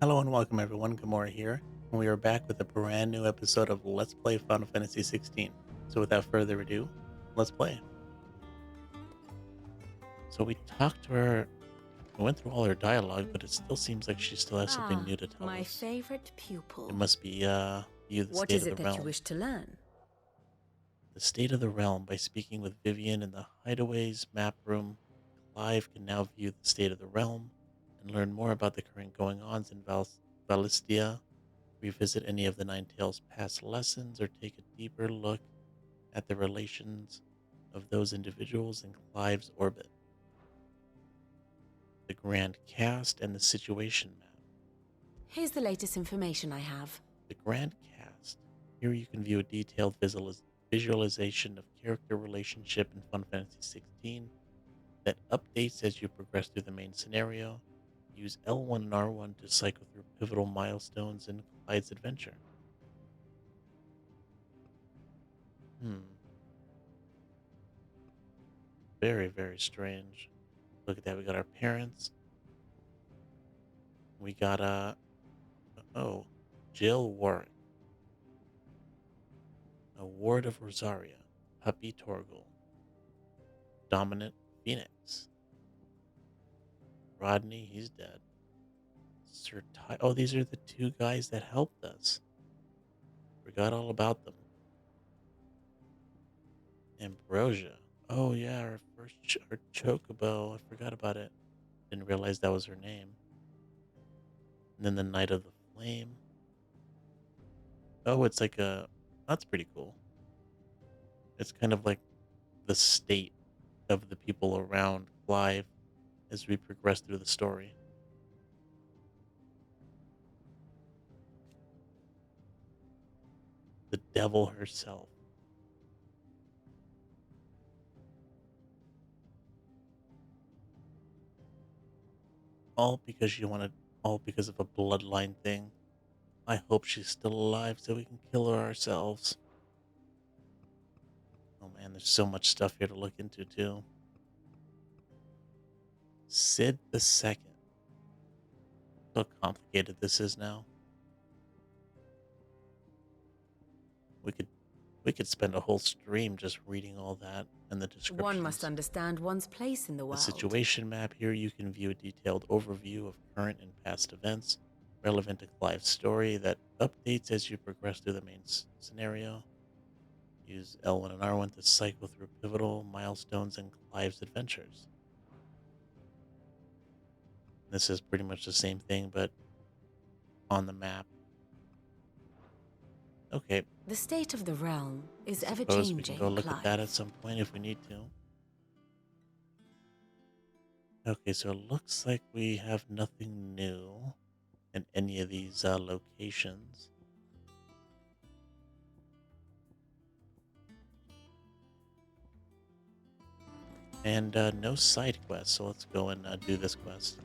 Hello and welcome everyone, Gamora here, and we are back with a brand new episode of Let's Play Final Fantasy 16. So without further ado, let's play. So we talked to her, we went through all her dialogue, but it still seems like she still has something Ah, new to tell my us. favorite It pupil. must be, view the What state is of the it that you realm. wish to learn? The state of the realm by speaking with Vivian in the Hideaways map room. Clive can now view the state of the realm and learn more about the current going-ons in Valistia, revisit any of the Nine Tails' past lessons, or take a deeper look at the relations of those individuals in Clive's orbit. The Grand Cast and the Situation Map. Here's the latest information I have. The Grand Cast. Here you can view a detailed visualization of character relationship in Final Fantasy 16 that updates as you progress through the main scenario. Use L1 and R1 to cycle through pivotal milestones in Clyde's adventure. Hmm. Very, very strange. Look at that. We got our parents. We got oh, Jill Warwick, a ward of Rosaria, Puppy Torgal, Dominant Phoenix, Rodney, he's dead. Sir Ty, oh, these are the two guys that helped us. Forgot all about them. Ambrosia. Oh yeah, our our Chocobo. I forgot about it. Didn't realize that was her name. And then the Knight of the Flame. Oh, it's like a. That's pretty cool. It's kind of like the state of the people around Clive as we progress through the story. The devil herself. All because you wanted, all because of a bloodline thing. I hope she's still alive so we can kill her ourselves. Oh man, there's so much stuff here to look into too. Sid the Second. How complicated this is now. We could we could spend a whole stream just reading all that and the One must descriptions. understand one's place in the The world. situation map here, you can view a detailed overview of current and past events relevant to Clive's story that updates as you progress through the main scenario. Use L1 and R1 to cycle through pivotal milestones in Clive's adventures. This is pretty much the same thing, but on the map. Okay, The state of the realm is ever suppose we can go changing, look at that at Clive. some point if we need to. Okay, so it looks like we have nothing new in any of these locations. And no side quests, so let's go and do this quest.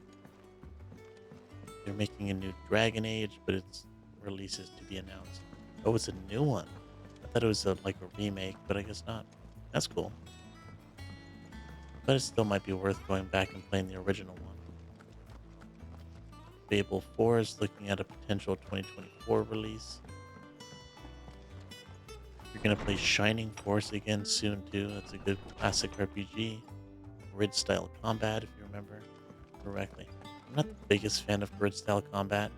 They're making a new Dragon Age, but its release is to be announced. Oh, it's a new one. I thought it was like a remake, but I guess not. That's cool. But it still might be worth going back and playing the original one. Fable 4 is looking at a potential 2024 release. You're going to play Shining Force again soon, too. That's a good classic RPG. Grid style combat, if you remember correctly. I'm not the biggest fan of grid style combat.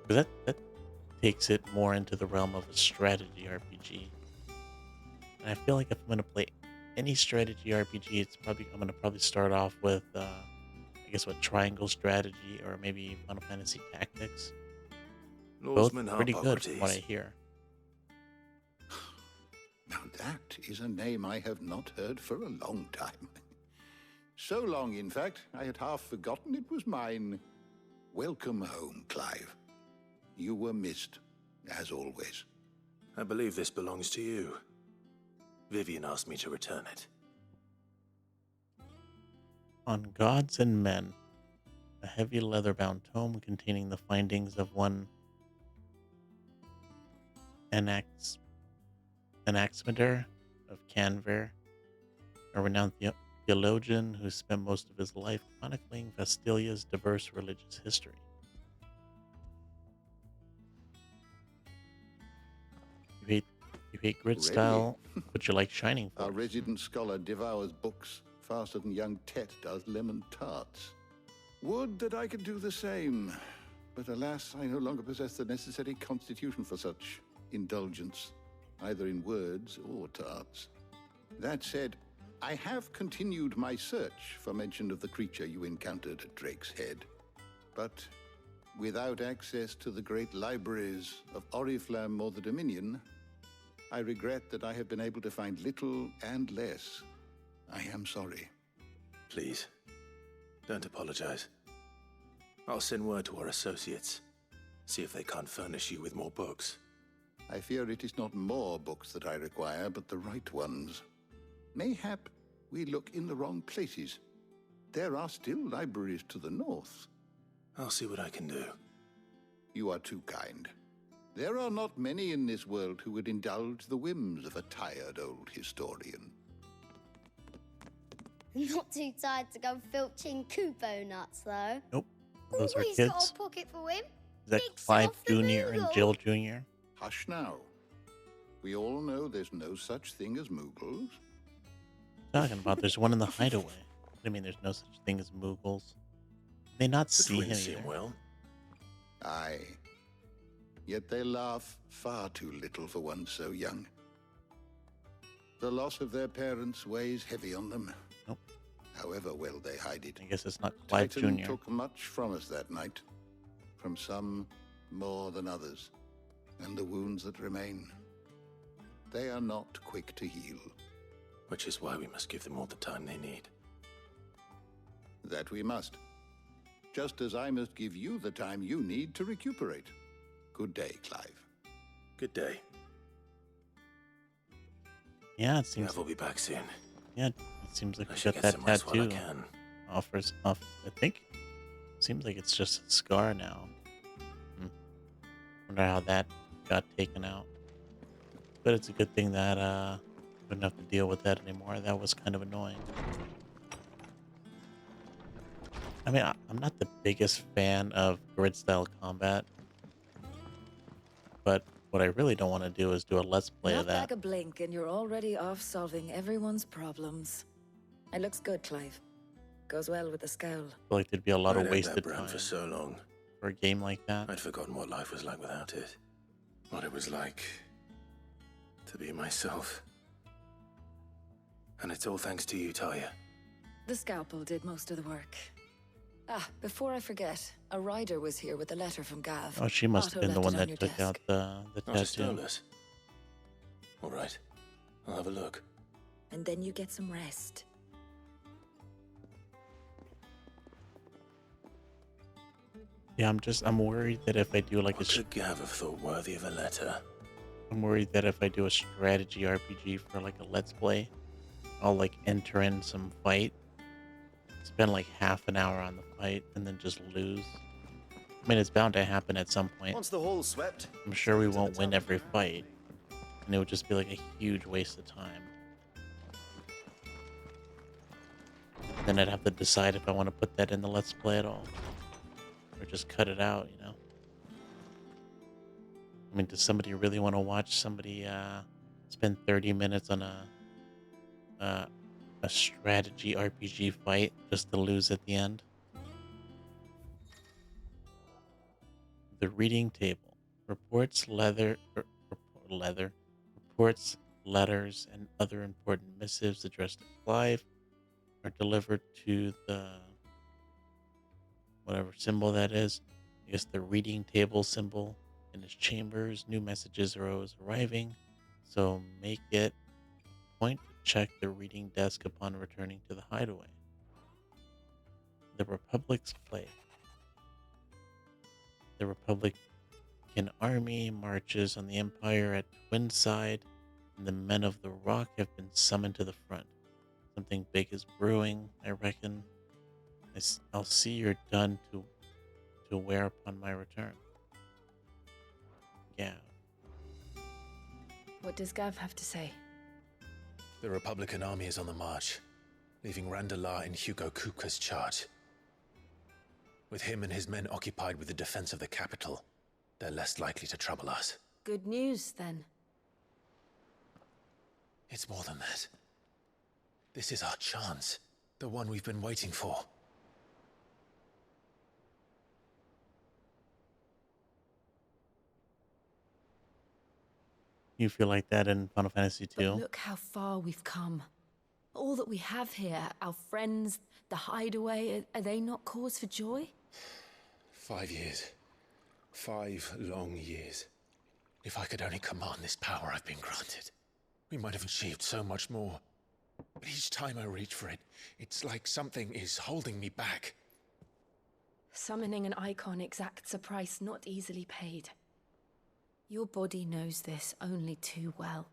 Because that takes it more into the realm of a strategy RPG. And I feel like if I'm going to play any strategy RPG, I'm going to probably start off with, I guess, what Triangle Strategy or maybe Final Fantasy Tactics. Both Lawsman pretty good from what I Harpocrates. hear. Now that is a name I have not heard for a long time. So long, in fact, I had half forgotten it was mine. Welcome home, Clive. You were missed, as always. I believe this belongs to you. Vivian asked me to return it. On Gods and Men, a heavy leather-bound tome containing the findings of one Anaximander of Canver, a renowned theologian who spent most of his life chronicling Vestilia's diverse religious history. You hate you hate grid Ready. style, but you like Shining Our Force. resident scholar devours books faster than young Tet does lemon tarts. Would that I could do the same, but alas, I no longer possess the necessary constitution for such indulgence, either in words or tarts. That said, I have continued my search for mention of the creature you encountered at Drake's Head, but without access to the great libraries of Oriflamme or the Dominion, I regret that I have been able to find little and less. I am sorry. Please, don't apologize. I'll send word to our associates. See if they can't furnish you with more books. I fear it is not more books that I require, but the right ones. Mayhap we look in the wrong places. There are still libraries to the north. I'll see what I can do. You are too kind. There are not many in this world who would indulge the whims of a tired old historian. Not too tired to go filching Kupo nuts, though. Nope. Those are Always kids. got a pocket for him. Is that Big Clive self the Jr. and Moogle. Jill Jr.? Hush now. We all know there's no such thing as Moogles. Talking about there's one in the hideaway. What do you mean there's no such thing as Moogles? Did they not The see him twins seem either? well. Aye. Yet they laugh far too little for one so young. The loss of their parents weighs heavy on them. Nope. However well they hide it. I guess it's not Clive Titan Jr. took much from us that night. From some more than others. And the wounds that remain, they are not quick to heal. Which is why we must give them all the time they need. That we must. Just as I must give you the time you need to recuperate. Good day, Clive. Good day. Yeah, it seems. Gav will be back soon. Yeah, it seems like I we should got get that some rest while I tattoo. can. Offers off. I think. Seems like it's just a scar now. Wonder how that got taken out. But it's a good thing that wouldn't have to deal with that anymore. That was kind of annoying. I mean, I'm not the biggest fan of grid style combat, but what I really don't want to do is do a let's play Not of that. like a blink, and you're already off solving everyone's problems. It looks good, Clive. Goes well with the scowl. I feel like there'd be a lot I'd of had wasted that brand time for so long. for a game like that. I'd forgotten what life was like without it. What it was like to be myself. And it's all thanks to you, Talia. The scalpel did most of the work. Ah, before I forget, a rider was here with a letter from Gav. Oh, she must have Otto been the left one it on that your took desk. out the Not just tattoo. Stolas. All right. I'll have a look. And then you get some rest. Yeah, I'm worried that if I do like a What could Gav have thought worthy of a letter? I'm worried that if I do a strategy RPG for like a let's play, I'll like enter in some fight, spend like half an hour on the fight, and then just lose. I mean, it's bound to happen at some point. Once the hall's swept, I'm sure we to the won't win tavern. every fight, and it would just be like a huge waste of time. Then I'd have to decide if I want to put that in the let's play at all, or just cut it out, you know? I mean, does somebody really want to watch somebody spend 30 minutes on a strategy RPG fight just to lose at the end? The reading table reports reports, letters, and other important missives addressed to Clive are delivered to the whatever symbol that is. I guess the reading table symbol in his chambers. New messages are always arriving, so make it a point to check the reading desk upon returning to the hideaway. The Republic's flag. The Republican army marches on the Empire at Twinside, and the men of the Rock have been summoned to the front. Something big is brewing, I reckon. I'll see you're done to wear upon my return. Gav. What does Gav have to say? The Republican army is on the march. leaving Randalar in Hugo Kupka's charge. With him and his men occupied with the defense of the capital, they're less likely to trouble us. Good news, then. It's more than that. This is our chance, the one we've been waiting for. You feel like that in Final Fantasy But 2? look how far we've come. All that we have here, our friends, the hideaway, are they not cause for joy? 5 years. 5 long years. If I could only command this power I've been granted, we might have achieved so much more. But each time I reach for it, it's like something is holding me back. Summoning an icon exacts a price not easily paid. Your body knows this only too well.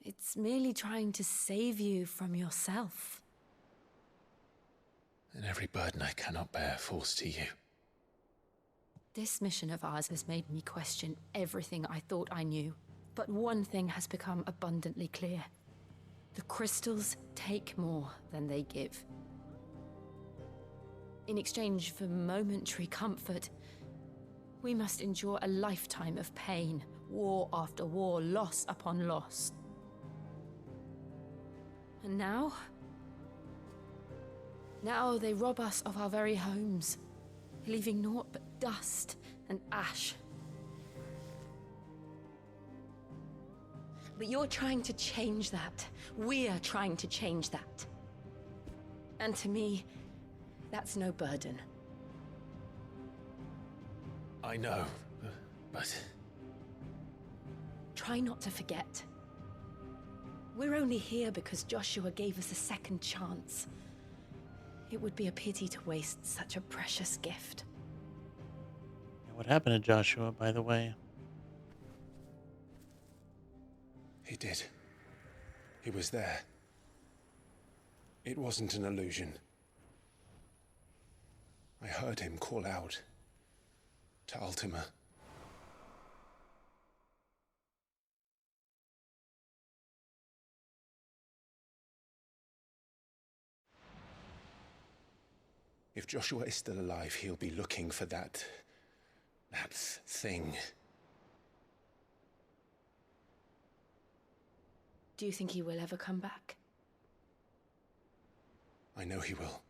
It's merely trying to save you from yourself. And every burden I cannot bear falls to you. This mission of ours has made me question everything I thought I knew. But one thing has become abundantly clear. The crystals take more than they give. In exchange for momentary comfort, we must endure a lifetime of pain, war after war, loss upon loss. And now? Now they rob us of our very homes, leaving naught but dust and ash. But you're trying to change that. We're trying to change that. And to me, that's no burden. I know, but... Try not to forget. We're only here because Joshua gave us a second chance. It would be a pity to waste such a precious gift. What happened to Joshua, by the way? He did. He was there. It wasn't an illusion. I heard him call out to Ultima. If Joshua is still alive, he'll be looking for that thing. Do you think he will ever come back? I know he will.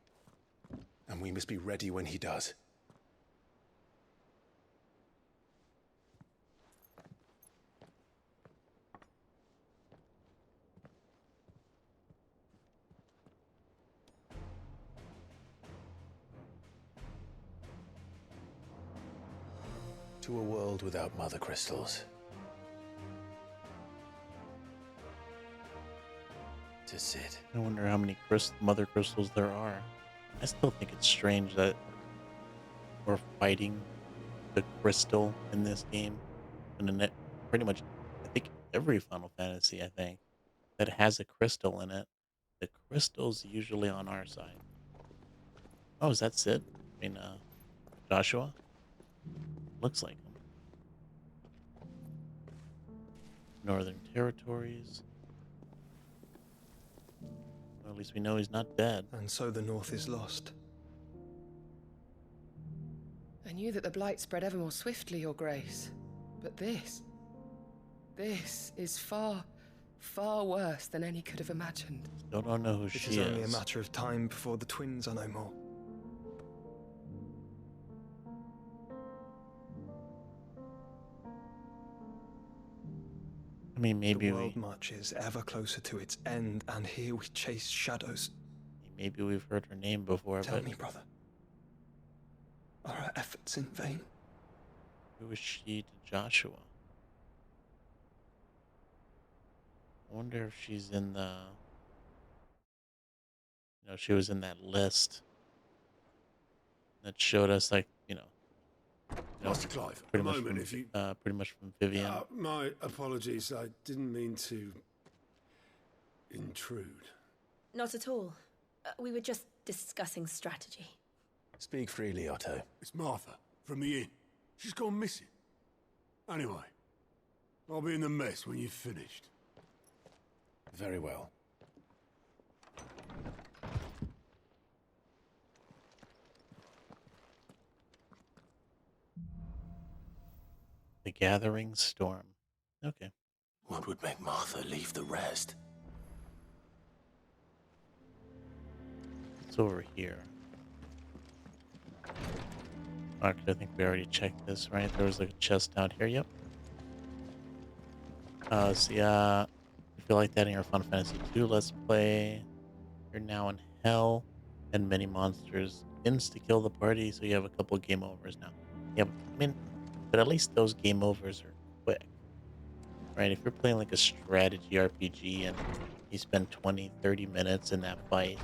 And we must be ready when he does. To a world without mother crystals. To Cid. I wonder how many mother crystals there are. I still think it's strange that we're fighting the crystal in this game. And in it, pretty much, I think every Final Fantasy, that has a crystal in it. The crystal's usually on our side. Oh, is that Cid? Joshua? Looks like him. Northern Territories. Well, at least we know he's not dead. And so the North is lost. I knew that the Blight spread ever more swiftly, Your Grace. But this is far, far worse than any could have imagined. Still don't know who It she is only a is. matter of time before the twins are no more. I mean, maybe The world marches ever closer to its end, and here we chase shadows. maybe we've heard her name before, Tell but me, brother, are our efforts in vain? who is she to Joshua? I wonder if she's in the... she was in that list that showed us, Master Clive, a pretty much moment, from, if you... pretty much from Vivian. my apologies. I didn't mean to intrude. Not at all. We were just discussing strategy. Speak freely, Otto. It's Martha from the inn. She's gone missing. Anyway, I'll be in the mess when you've finished. Very well. The Gathering Storm. Okay. What would make Martha leave the rest? It's over here. Actually, I think we already checked this, right? There was like a chest down here. Yep. So yeah, if you like that in your Final Fantasy II Let's Play, you're now in Hell, and many monsters insta-kill the party, so you have a couple game overs now. Yeah, I mean, but at least those game overs are quick, right? If you're playing like a strategy RPG and you spend 20, 30 minutes in that fight,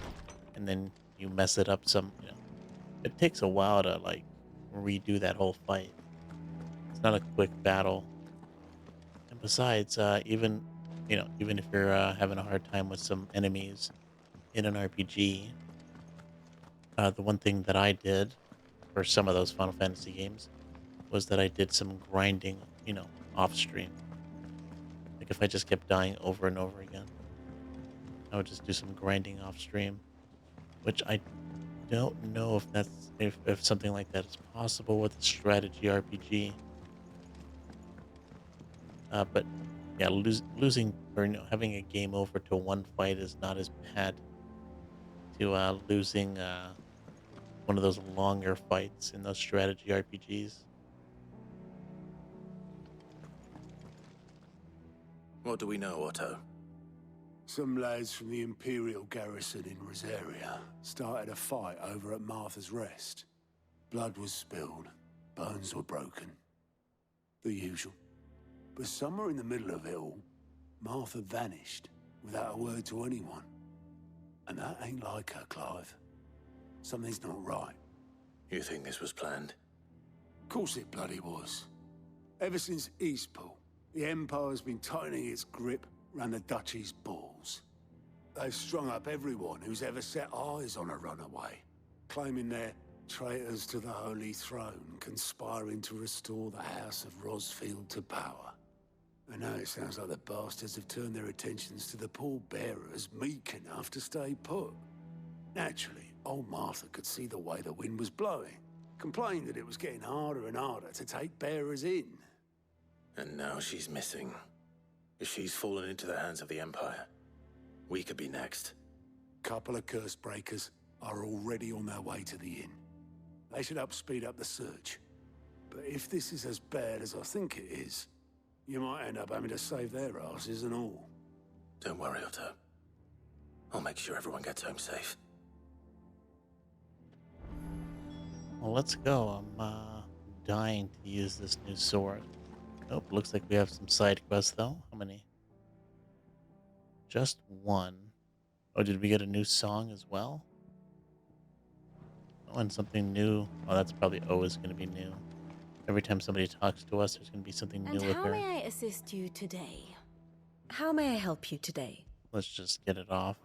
and then you mess it up it takes a while to like redo that whole fight. It's not a quick battle. And besides, even if you're having a hard time with some enemies in an RPG, the one thing that I did for some of those Final Fantasy games was that I did some grinding, off stream. Like if I just kept dying over and over again, I would just do some grinding off stream, which I don't know if something like that is possible with a strategy RPG. But yeah, losing or having a game over to one fight is not as bad to losing one of those longer fights in those strategy RPGs. What do we know, Otto? Some lads from the Imperial garrison in Rosaria started a fight over at Martha's Rest. Blood was spilled, bones were broken. The usual. But somewhere in the middle of it all, Martha vanished without a word to anyone. And that ain't like her, Clive. Something's not right. You think this was planned? Of course it bloody was. Ever since Eastpool, the Empire's been tightening its grip round the Duchy's balls. They've strung up everyone who's ever set eyes on a runaway, claiming they're traitors to the Holy Throne, conspiring to restore the House of Rosfield to power. And now it sounds like the bastards have turned their attentions to the pallbearers meek enough to stay put. Naturally, old Martha could see the way the wind was blowing, complained that it was getting harder and harder to take bearers in. And now she's missing. If she's fallen into the hands of the Empire, we could be next. Couple of curse breakers are already on their way to the inn. They should speed up the search. But if this is as bad as I think it is, you might end up having to save their asses and all. Don't worry, Otto. I'll make sure everyone gets home safe. Well, let's go. I'm dying to use this new sword. Nope, looks like we have some side quests though. How many? Just one. Oh, did we get a new song as well? Oh, and something new. Oh, that's probably always going to be new. Every time somebody talks to us, there's going to be something new And with how her. may I assist you today? How may I help you today? Let's just get it off.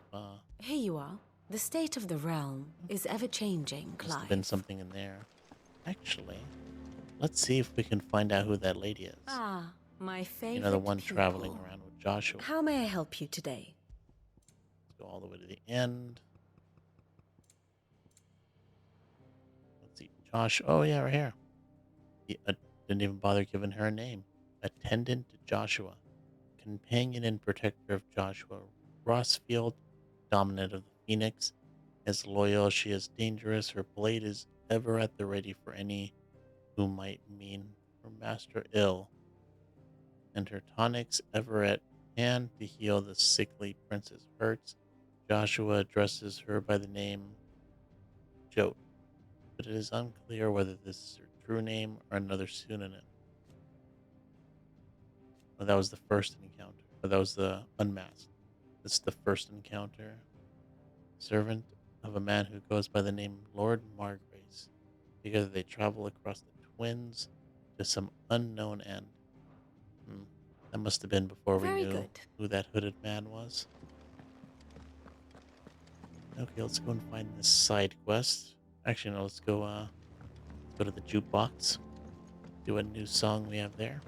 Here you are. The state of the realm is ever-changing, Must have Clive. been something in there. Actually, let's see if we can find out who that lady is. Ah, my favorite You know, the one pupil. traveling around with Joshua. How may I help you today? Let's go all the way to the end. Let's see. Josh. Oh, yeah, right here. He didn't even bother giving her a name. Attendant to Joshua. Companion and protector of Joshua. Rossfield, dominant of the Phoenix. As loyal as she is dangerous, her blade is ever at the ready for any who might mean her master ill. And her tonics ever at hand to heal the sickly prince's hurts. Joshua addresses her by the name Jote, but it is unclear whether this is her true name or another pseudonym. Well, that was the first encounter. Or that was the unmasked. This is the first encounter. Servant of a man who goes by the name Lord Margrace. Together they travel across the Twins to some unknown end. That must have been before we Very knew good. who that hooded man was. Okay, let's go and find this side quest. Actually, no, let's go to the jukebox. Do a new song we have there.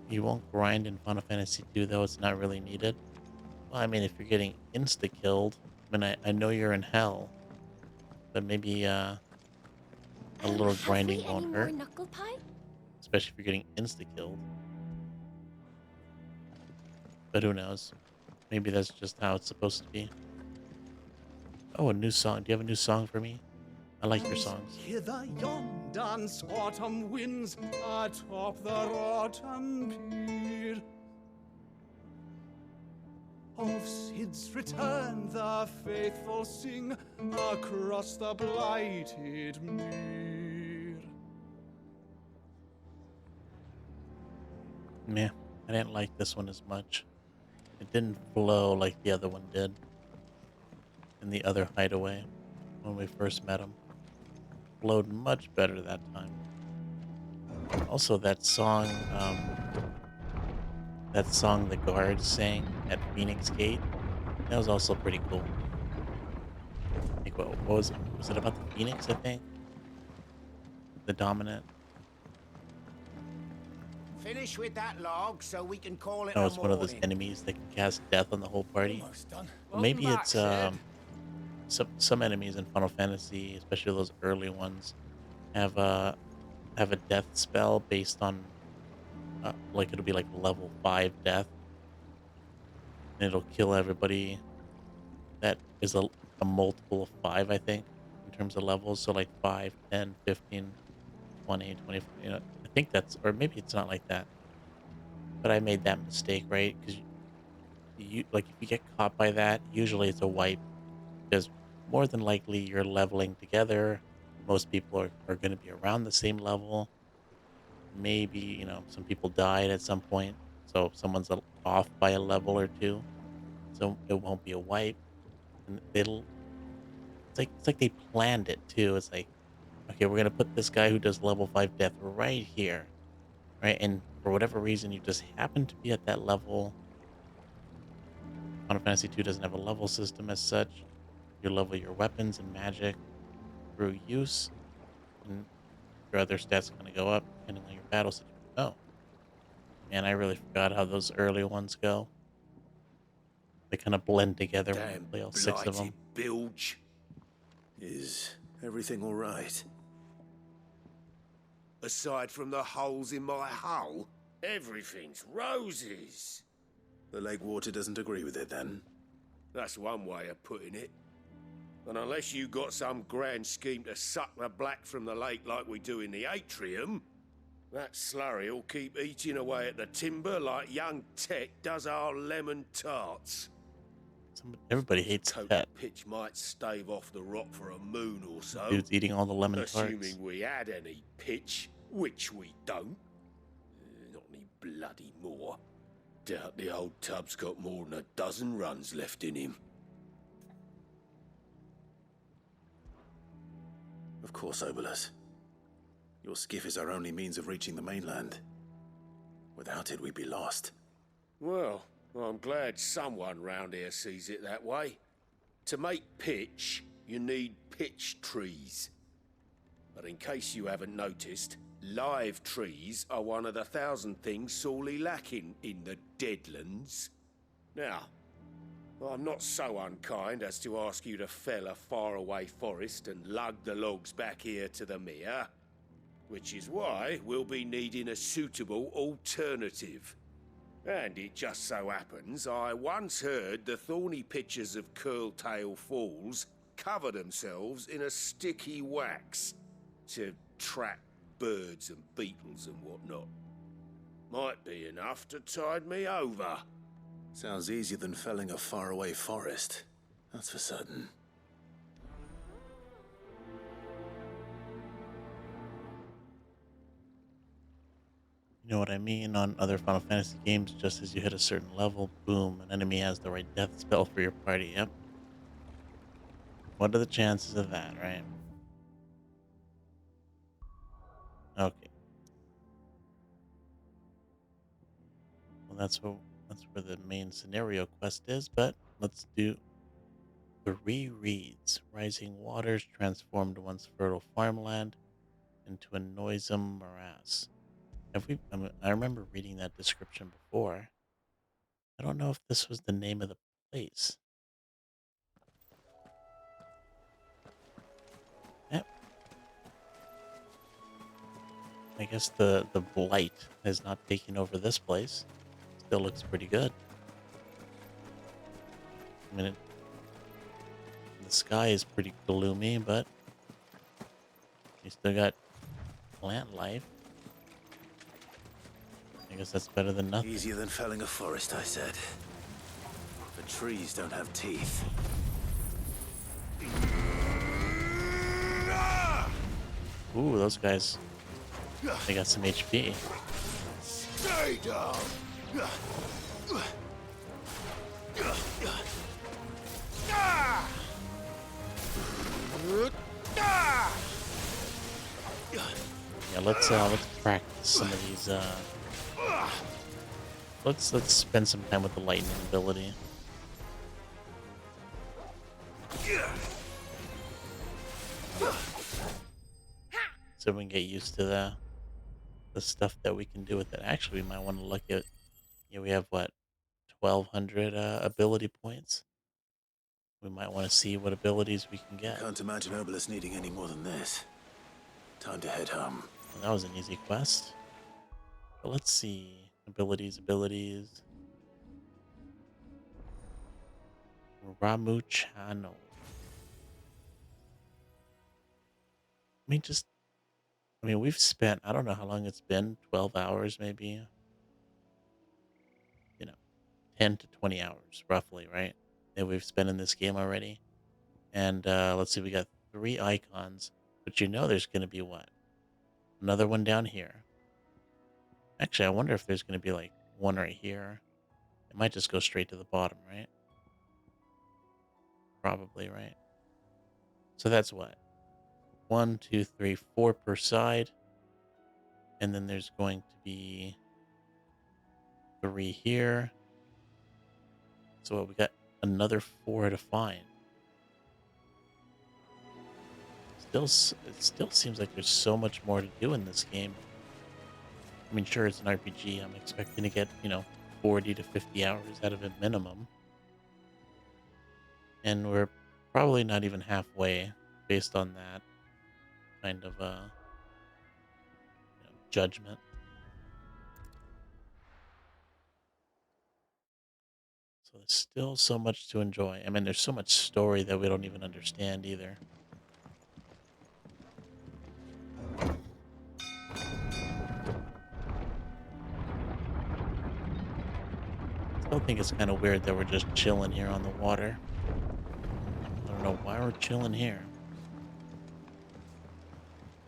You won't grind in Final Fantasy II, though. It's not really needed. Well, I mean, if you're getting insta-killed, I mean, I know you're in hell, but maybe a little grinding won't hurt. Knuckle pie? especially if you're getting insta-killed. But who knows? Maybe that's just how it's supposed to be. Oh, a new song. Do you have a new song for me? I like your songs. Hither yon dance autumn winds atop the rotten pier. Of Sid's return the faithful sing across the blighted mere. Meh, I didn't like this one as much. It didn't flow like the other one did. In the other hideaway, when we first met him. Flowed much better that time. Also, that song the guards sang at Phoenix Gate, that was also pretty cool. Like, what was it? Was it about the Phoenix, I think? The Dominant? Finish with that log so we can call it No, a it's one of those morning. enemies that can cast death on the whole party. Almost done. Or maybe Welcome it's back, Sid. some enemies in Final Fantasy, especially those early ones, have a death spell based on like it'll be like level 5 death, and it'll kill everybody that is a multiple of 5, I think, in terms of levels. So like 5, 10, 15, 20, 25. You know, I think that's, or maybe it's not like that. But I made that mistake, right? Because you like if you get caught by that, usually it's a wipe, because more than likely you're leveling together. Most people are going to be around the same level. Maybe, you know, some people died at some point, so someone's off by a level or two, so it won't be a wipe. And it's like they planned it too. It's like, okay, we're gonna put this guy who does level 5 death right here, right? And for whatever reason, you just happen to be at that level. Final Fantasy 2 doesn't have a level system as such. You level your weapons and magic through use, and your other stats kind of go up depending on your battle situation. Oh, man, I really forgot how those early ones go. They kind of blend together when you Damn play all 6 of them. blighted bilge. Is everything all right? Aside from the holes in my hull, everything's roses. The lake water doesn't agree with it then? That's one way of putting it. And unless you got some grand scheme to suck the black from the lake like we do in the atrium, that slurry'll keep eating away at the timber like young Tech does our lemon tarts. Everybody hates Coat Tet. of pitch might stave off the rock for a moon or so. Dude's eating all the lemon tarts. Assuming we had any pitch, which we don't. Not any bloody more. Doubt the old tub's got more than a dozen runs left in him. Of course, Obolus. Your skiff is our only means of reaching the mainland. Without it, we'd be lost. Well, I'm glad someone round here sees it that way. To make pitch, you need pitch trees. But in case you haven't noticed, live trees are one of the 1,000 things sorely lacking in the Deadlands. Now, I'm not so unkind as to ask you to fell a faraway forest and lug the logs back here to the mere, which is why we'll be needing a suitable alternative. And it just so happens I once heard the thorny pitchers of Curltail Falls cover themselves in a sticky wax to trap birds and beetles and whatnot. Might be enough to tide me over. Sounds easier than felling a faraway forest. That's for certain. You know what I mean? On other Final Fantasy games, just as you hit a certain level, boom, an enemy has the right death spell for your party. Yep. What are the chances of that, right? Okay. Well, that's where the main scenario quest is, but let's do the rereads. Rising waters transformed once fertile farmland into a noisome morass. I remember reading that description before. I don't know if this was the name of the place. Yep. I guess the blight has not taken over this place. Still looks pretty good. I mean, the sky is pretty gloomy, but you still got plant life. I guess that's better than nothing. Easier than felling a forest, I said. The trees don't have teeth. Ooh, those guys, they got some HP. Stay down! Yeah, let's practice some of these. Let's spend some time with the lightning ability. So we can get used to the stuff that we can do with it. Actually, we might want to look at. Yeah, we have what, 1,200 ability points. We might want to see what abilities we can get. Can't imagine Obelisk needing any more than this. Time to head home. Well, that was an easy quest. But let's see. Abilities. Ramu Channel. We've spent, I don't know how long it's been, 12 hours maybe. 10 to 20 hours roughly, right? That we've spent in this game already. And let's see, we got 3 icons. But there's going to be what? Another one down here. Actually, I wonder if there's going to be like one right here. It might just go straight to the bottom, right? Probably, right? So that's what? 1, 2, 3, 4 per side. And then there's going to be 3 here. So what, we got another 4 to find. It still seems like there's so much more to do in this game. I mean, sure, it's an RPG. I'm expecting to get, 40 to 50 hours out of it minimum. And we're probably not even halfway based on that kind of judgment. So there's still so much to enjoy. I mean, there's so much story that we don't even understand either. I think it's kind of weird that we're just chilling here on the water. I don't know why we're chilling here.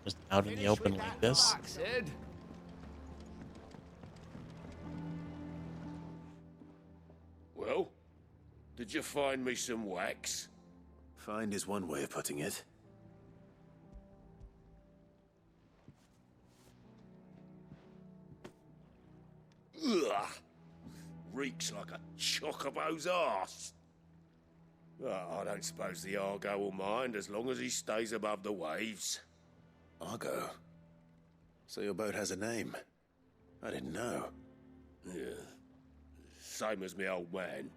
Just out in the open like this. Well, did you find me some wax? Find is one way of putting it. Ugh! Reeks like a chocobo's arse. I don't suppose the Argo will mind as long as he stays above the waves. Argo? So your boat has a name? I didn't know. Yeah. Same as me old man.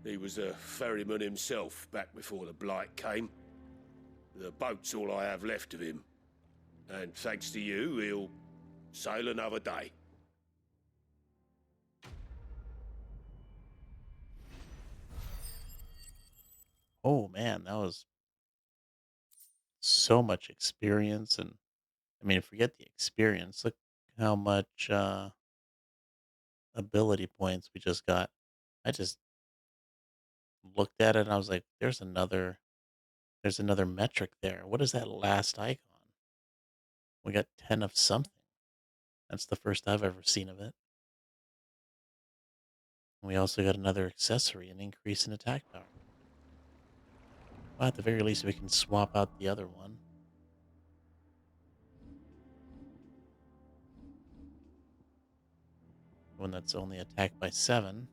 He was a ferryman himself back before the Blight came. The boat's all I have left of him. And thanks to you, he'll sail another day. Oh man, that was so much experience. And I mean, forget the experience. Look how much ability points we just got. I just looked at it and I was like, there's another metric there. What is that last icon? We got 10 of something. That's the first I've ever seen of it. And we also got another accessory, an increase in attack power. Well, at the very least, we can swap out the other one. One that's only attacked by 7.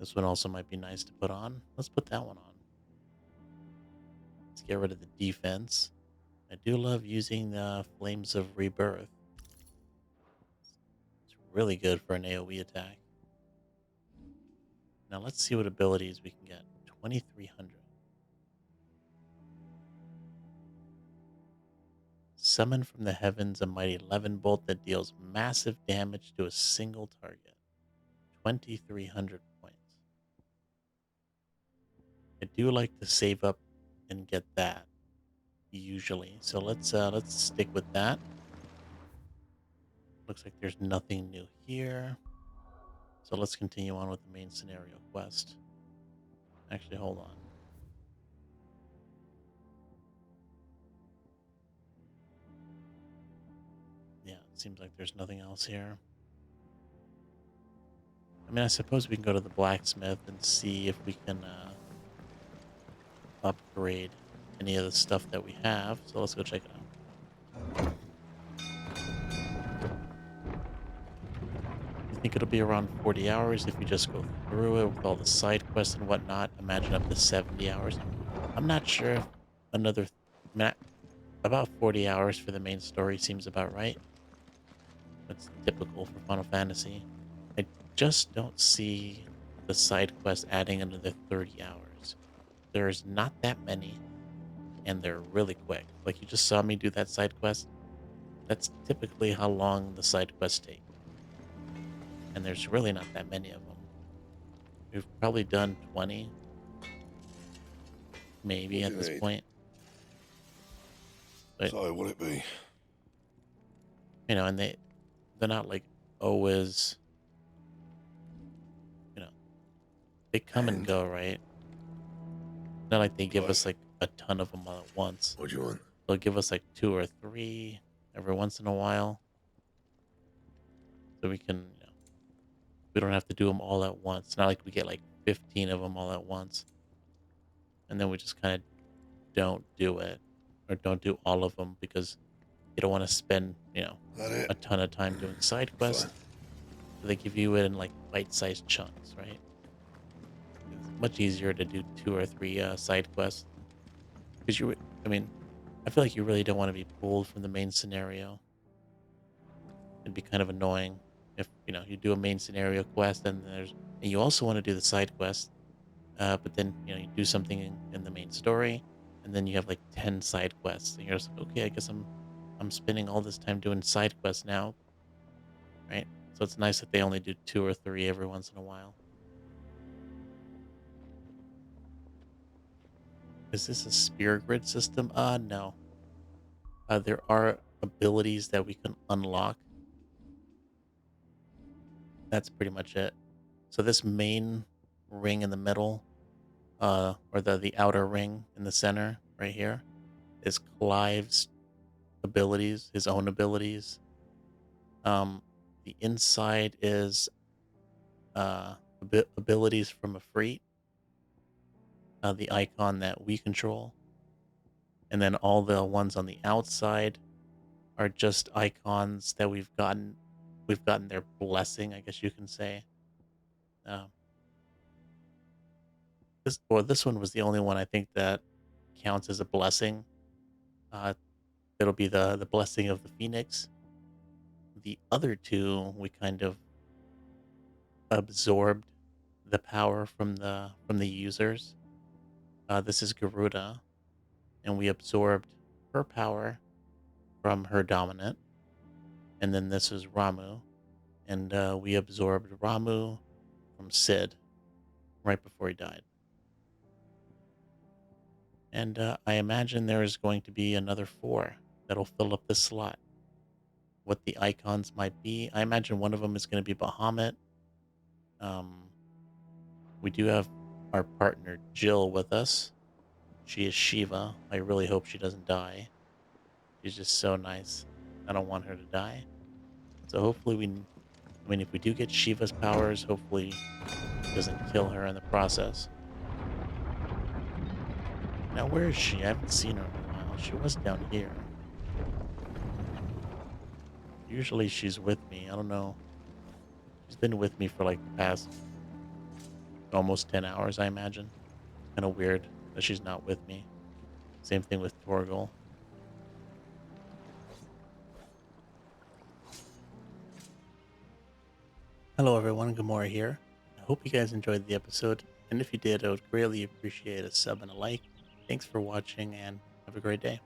This one also might be nice to put on. Let's put that one on. Let's get rid of the defense. I do love using the Flames of Rebirth. It's really good for an AoE attack. Now let's see what abilities we can get. 2,300. Summon from the heavens a mighty 11 bolt that deals massive damage to a single target. 2,300 points. I do like to save up and get that usually. So let's stick with that. Looks like there's nothing new here. So let's continue on with the main scenario quest. Actually, hold on. Yeah, it seems like there's nothing else here. I mean, I suppose we can go to the blacksmith and see if we can upgrade any of the stuff that we have. So let's go check it out. I think it'll be around 40 hours if you just go through it with all the side quests and whatnot. Imagine up to 70 hours. I'm not sure if another... about 40 hours for the main story seems about right. That's typical for Final Fantasy. I just don't see the side quest adding another 30 hours. There's not that many, and they're really quick. Like you just saw me do that side quest. That's typically how long the side quests take. And there's really not that many of them. We've probably done 20, maybe at this point. But, so what it be? You know, and they're not like always, you know, they come and go, right? Not like they give us like a ton of them all at once. What do you want? They'll give us like 2 or 3 every once in a while. So we can, you know, we don't have to do them all at once. It's not like we get like 15 of them all at once. And then we just kind of don't do it. Or don't do all of them because you don't want to spend, you know, a ton of time doing side quests. So they give you it in like bite-sized chunks, right? It's much easier to do 2 or 3 side quests. Because I mean, I feel like you really don't want to be pulled from the main scenario. It'd be kind of annoying if, you know, you do a main scenario quest and you also want to do the side quest, but then, you know, you do something in the main story. And then you have like 10 side quests, and you're just like, okay, I guess I'm spending all this time doing side quests now, right? So it's nice that they only do 2 or 3 every once in a while. Is this a spear grid system? No. There are abilities that we can unlock. That's pretty much it. So this main ring in the middle, or the outer ring in the center right here, is Clive's abilities, his own abilities. The inside is abilities from Ifrit, the icon that we control. And then all the ones on the outside are just icons that we've gotten their blessing, I guess you can say. This one was the only one I think that counts as a blessing. It'll be the blessing of the Phoenix. The other 2 we kind of absorbed the power from the users. This is Garuda, and we absorbed her power from her dominant. And then this is Ramu, and we absorbed Ramu from Sid right before he died. And I imagine there is going to be another 4 that'll fill up this slot. What the icons might be, I imagine one of them is going to be Bahamut. We do have our partner Jill with us. She is Shiva. I really hope she doesn't die. She's just so nice. I don't want her to die. So hopefully if we do get Shiva's powers, hopefully it doesn't kill her in the process. Now, where is she? I haven't seen her in a while. She was down here. Usually she's with me. I don't know. She's been with me for like the past almost 10 hours, I imagine. Kind of weird that she's not with me. Same thing with Torgal. Hello everyone, Gamora here. I hope you guys enjoyed the episode, and if you did, I would greatly appreciate a sub and a like. Thanks for watching, and have a great day.